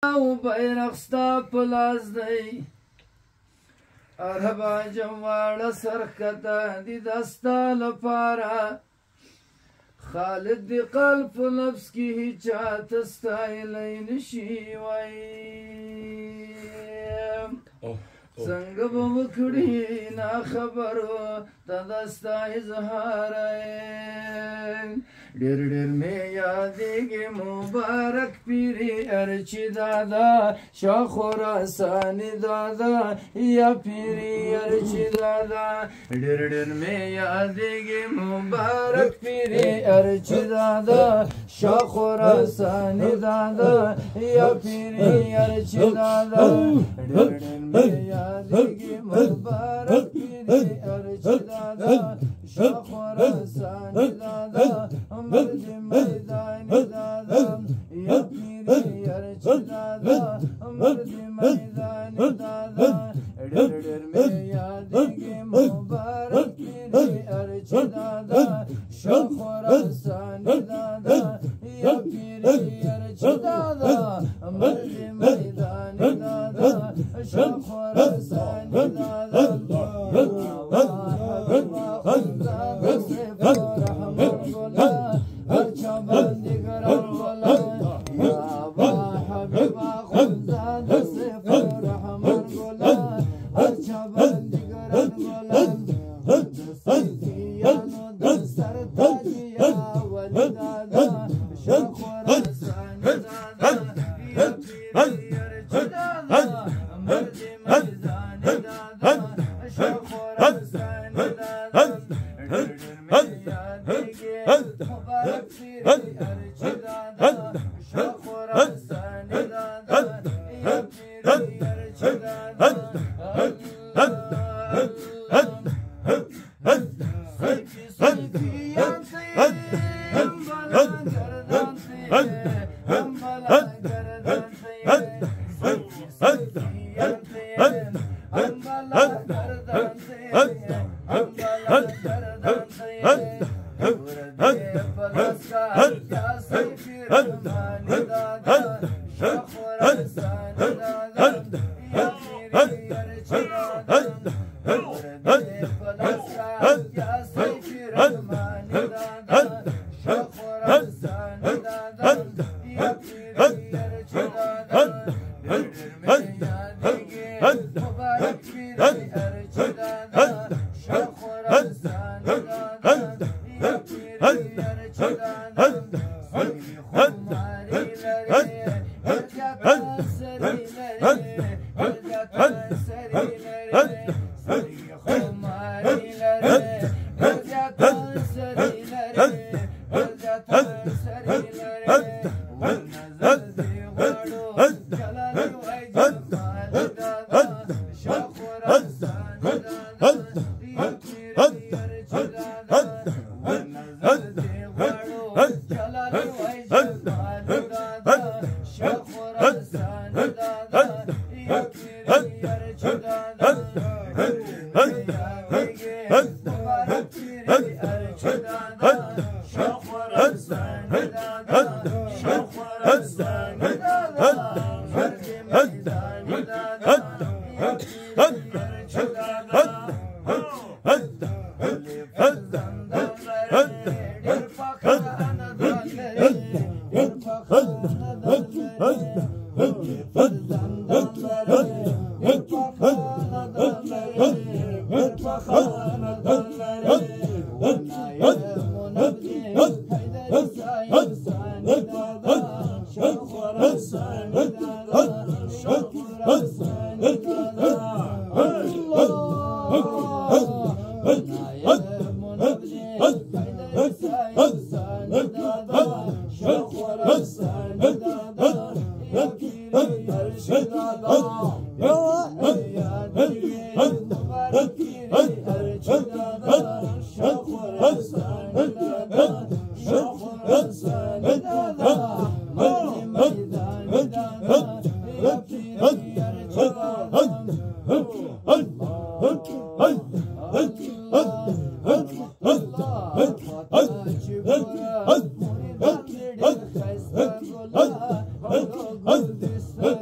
او بیرغ ستا په لاس دی عرب عجم واړه سرښکته دي دا ستا لپاره خالد دې قلب په نفس کې هیچا ته ستایلی نشي وایي څنګه به وکړي ناخبرو ته دا ستا اظهار ډېر ډېر مې یادېږي مبارک پیرې ارچي دادا شاه خراساني دادا یا پیرې ارچي دادا ډېر ډېر مې یادېږي مبارک پیرې ارچي دادا شاه خراساني دادا یا پیرې ارچي دادا ډېر ډېر مې یادېږي مبارک پیرې ارچي دادا شاه خراساني دادا مرد میدانی دادا یا پیری ارچ دادا مرد میدانی دادا ډېر ډېر مې یادېږي مبارک پیری ارچ دادا شاه خراساني دادا یا پیری ارچ دادا مرد میدانی دادا شاه خراساني دادا ارچا بندی گران گلا یا با حبیبا خونزاد صفر رحمان گلا ارچا بندی گران گلا دستیانو دستر تاجیا ولی دادا شاه خراسانی دادا یا پیری ارچ دادا مرد میزانی دادا شاه خراسانی دادا مبارک پیری ارچ دادا شاه خراسانی دادا یا پیری ارچ دادا سیفی سیفی یانسی هم بلا گردان سی هم بلا گردان سی سیفی سیفی یانسی هم بلا گردان سی هم بلا گردان سی Hey!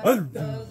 Hadi.